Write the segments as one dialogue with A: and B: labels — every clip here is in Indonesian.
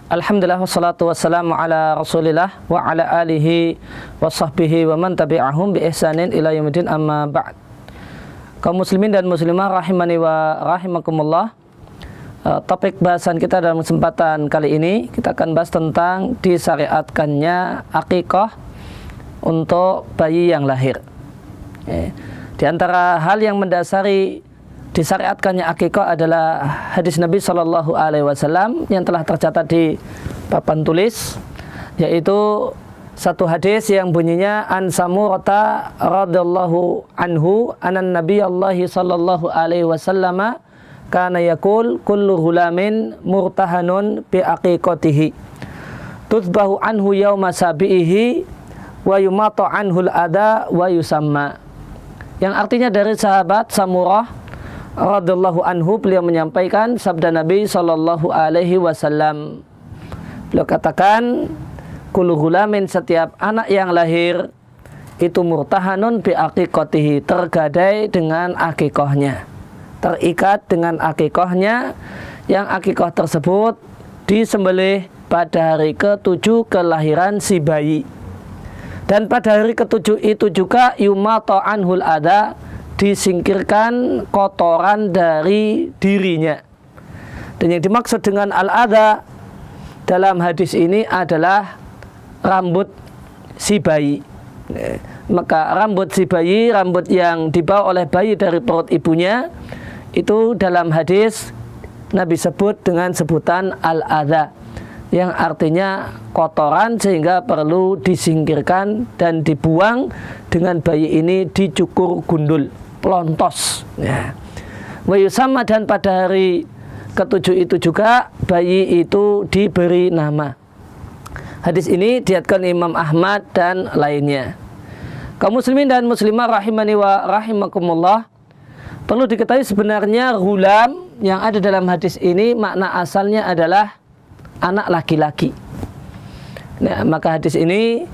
A: Alhamdulillah wassalatu wassalamu ala rasulillah wa ala alihi wa sahbihi wa man tabi'ahum bi ihsanin ila yaumil amma ba'd. Kaum muslimin dan muslimah rahimani wa rahimakumullah. Topik bahasan kita dalam kesempatan kali ini kita akan bahas tentang disyariatkannya akikah untuk bayi yang lahir. Di antara hal yang mendasari disyariatkannya akikah adalah hadis Nabi Shallallahu Alaihi Wasallam yang telah tercatat di papan tulis, yaitu satu hadis yang bunyinya an Samurata radhiyallahu anhu anan Nabi Allah Shallallahu Alaihi Wasallam kana yaqul kullu ghulamin murtahanun bi aqiqatihi tudbahu anhu yauma sabihi wa yumatu anhu al-ada wa yusamma. Yang artinya dari sahabat Samurah radhiyallahu anhu, beliau menyampaikan sabda Nabi sallallahu alaihi wasallam. Beliau katakan, kullu ghulamin, setiap anak yang lahir itu murtahanun bi aqiqatihi, tergadai dengan akikahnya, terikat dengan akikahnya, yang akikah tersebut disembelih pada hari ke-7 kelahiran si bayi. Dan pada hari ke-7 itu juga yumatu anhul ada, disingkirkan kotoran dari dirinya. Dan yang dimaksud dengan al-adha dalam hadis ini adalah rambut si bayi. Maka rambut si bayi, rambut yang dibawa oleh bayi dari perut ibunya, itu dalam hadis Nabi sebut dengan sebutan al-adha, yang artinya kotoran, sehingga perlu disingkirkan dan dibuang dengan bayi ini dicukur gundul, pelontos. Wa yusamma, dan pada hari ke-7 itu juga bayi itu diberi nama. Hadis ini diriwayatkan Imam Ahmad dan lainnya. Kaum muslimin dan muslimah rahimani wa rahimakumullah, perlu diketahui sebenarnya ghulam yang ada dalam hadis ini makna asalnya adalah anak laki-laki. Nah, maka hadis ini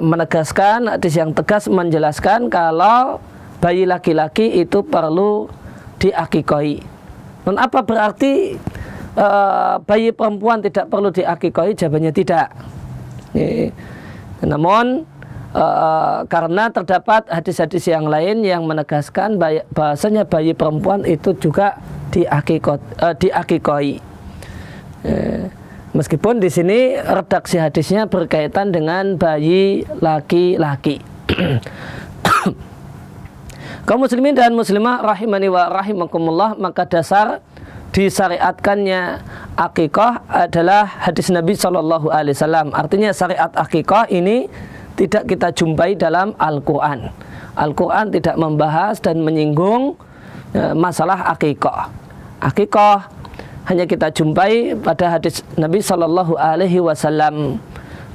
A: menegaskan, hadis yang tegas menjelaskan kalau bayi laki-laki itu perlu diakikahi. Dan apa berarti bayi perempuan tidak perlu diakikahi? Jawabannya tidak. Namun karena terdapat hadis-hadis yang lain yang menegaskan bahasanya bayi perempuan itu juga diakikahi. Meskipun di sini redaksi hadisnya berkaitan dengan bayi laki-laki. Kaum muslimin dan muslimah rahimani wa rahimakumullah, maka dasar disyariatkannya akikah adalah hadis Nabi Shallallahu Alaihi Wasallam. Artinya syariat akikah ini tidak kita jumpai dalam Al-Quran. Al-Quran tidak membahas dan menyinggung masalah akikah. Akikah hanya kita jumpai pada hadis Nabi Shallallahu Alaihi Wasallam.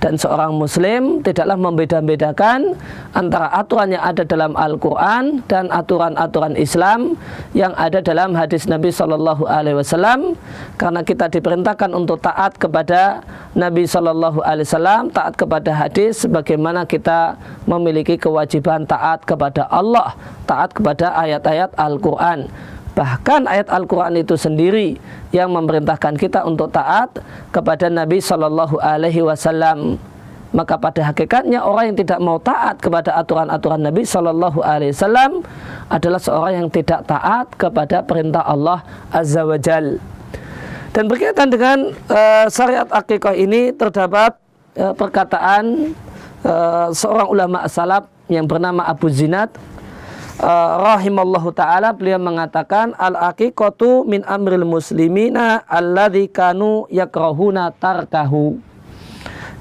A: Dan seorang muslim tidaklah membeda-bedakan antara aturan yang ada dalam Al-Quran dan aturan-aturan Islam yang ada dalam hadis Nabi Shallallahu Alaihi Wasallam, karena kita diperintahkan untuk taat kepada Nabi Shallallahu Alaihi Wasallam, taat kepada hadis, sebagaimana kita memiliki kewajiban taat kepada Allah, taat kepada ayat-ayat Al-Quran. Bahkan ayat Al-Quran itu sendiri yang memerintahkan kita untuk taat kepada Nabi Shallallahu Alaihi Wasallam. Maka pada hakikatnya orang yang tidak mau taat kepada aturan-aturan Nabi Shallallahu Alaihi Wasallam adalah seorang yang tidak taat kepada perintah Allah Azza wa Jal. Dan berkaitan dengan syariat akikah ini terdapat perkataan seorang ulama salaf yang bernama Abu Zinad rahimallahu ta'ala. Beliau mengatakan, al-aqiqatu min amril muslimina alladzi kanu yakrahuna tarkahu.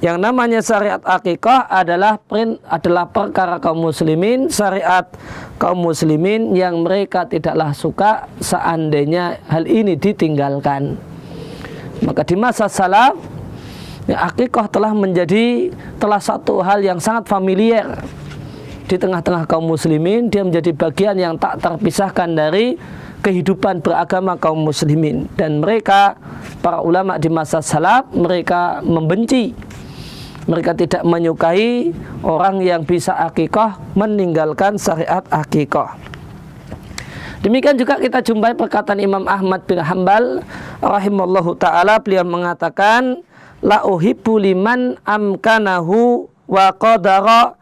A: Yang namanya syariat akikah adalah perkara kaum muslimin, syariat kaum muslimin yang mereka tidaklah suka seandainya hal ini ditinggalkan. Maka di masa salaf, akikah telah satu hal yang sangat familiar di tengah-tengah kaum muslimin. Dia menjadi bagian yang tak terpisahkan dari kehidupan beragama kaum muslimin. Dan mereka, para ulama di masa salaf, mereka membenci, mereka tidak menyukai orang yang bisa akikah meninggalkan syariat akikah. Demikian juga kita jumpai perkataan Imam Ahmad bin Hanbal rahimallahu taala, beliau mengatakan la uhibbu liman amkanahu wa qadara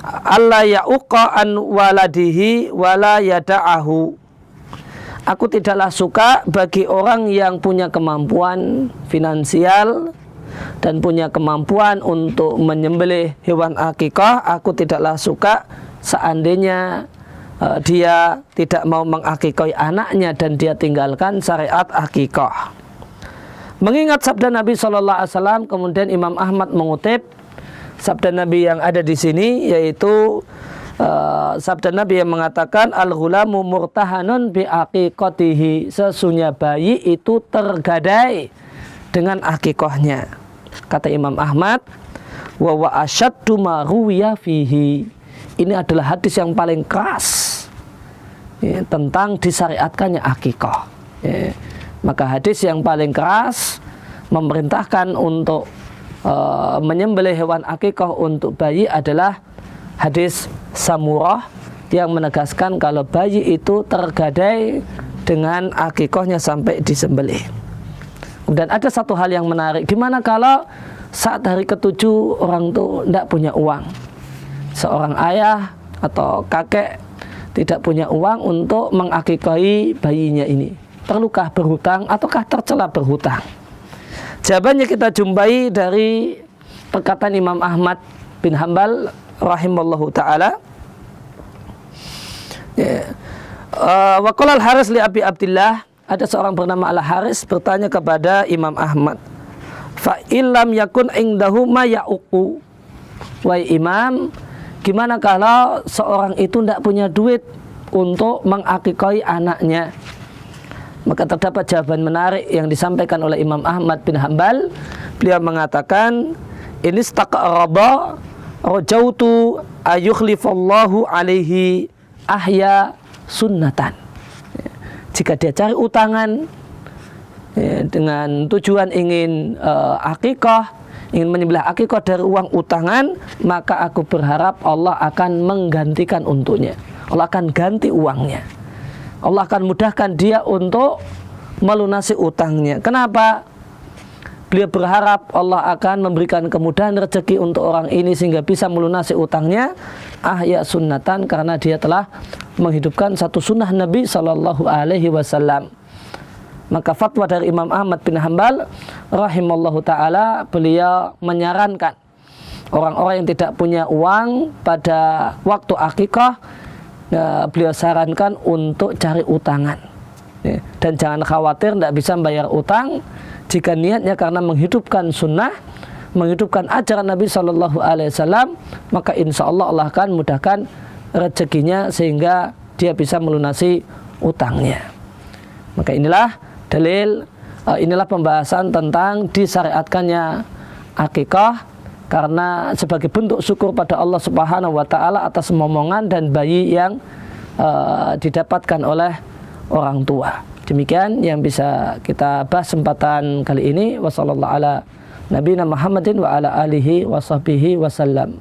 A: alla ya'uqa an waladihi wa la yada'ahu. Aku tidaklah suka bagi orang yang punya kemampuan finansial dan punya kemampuan untuk menyembelih hewan akikah. Aku tidaklah suka seandainya dia tidak mau mengakikahi anaknya dan dia tinggalkan syariat akikah. Mengingat sabda Nabi SAW, kemudian Imam Ahmad mengutip sabda Nabi yang ada di sini, yaitu sabda Nabi yang mengatakan al-ghulamu murtahanun bi aqiqatihi, sesungguhnya bayi itu tergadai dengan akikahnya. Kata Imam Ahmad, wa asyaddu ma ruwiya fihi, ini adalah hadis yang paling keras tentang disyariatkannya akikah. Maka hadis yang paling keras memerintahkan untuk menyembelih hewan akikah untuk bayi adalah hadis Samurah yang menegaskan kalau bayi itu tergadai dengan akikahnya sampai disembelih. Dan ada satu hal yang menarik, gimana kalau saat hari ketujuh orang itu tidak punya uang, seorang ayah atau kakek tidak punya uang untuk mengakikahi bayinya ini, perlukah berhutang ataukah tercela berhutang? Jawabannya kita jumpai dari perkataan Imam Ahmad bin Hanbal rahimallahu taala. Wa qala al-Haris li Abi Abdillah, ada seorang bernama Al-Haris bertanya kepada Imam Ahmad, fa illam yakun indahu ma ya'uqu, wahai Imam, gimana kalau seorang itu tidak punya duit untuk mengakikahi anaknya? Maka terdapat jawaban menarik yang disampaikan oleh Imam Ahmad bin Hanbal. Beliau mengatakan, ini istaqaraba rajautu ayukhlifallahu alaihi ahya sunnatan. Jika dia cari utangan dengan tujuan ingin akikah, ingin menyembelih akikah dari uang utangan, maka aku berharap Allah akan menggantikan untuknya. Allah akan ganti uangnya. Allah akan mudahkan dia untuk melunasi utangnya. Kenapa? Beliau berharap Allah akan memberikan kemudahan rezeki untuk orang ini sehingga bisa melunasi utangnya. Ahya sunnatan, karena dia telah menghidupkan satu sunnah Nabi Sallallahu Alaihi Wasallam. Maka fatwa dari Imam Ahmad bin Hanbal rahimallahu ta'ala, beliau menyarankan orang-orang yang tidak punya uang pada waktu akikah, beliau sarankan untuk cari utangan. Dan jangan khawatir tidak bisa membayar utang. Jika niatnya karena menghidupkan sunnah, menghidupkan ajaran Nabi Sallallahu Alaihi Wasallam, maka insya Allah Allah akan mudahkan rezekinya sehingga dia bisa melunasi utangnya. Maka inilah dalil, inilah pembahasan tentang disyariatkannya akikah, karena sebagai bentuk syukur pada Allah Subhanahu wa taala atas momongan dan bayi yang didapatkan oleh orang tua. Demikian yang bisa kita bahas kesempatan kali ini. Wassallallahu ala nabiyina Muhammadin wa ala alihi wa sahbihi wasallam.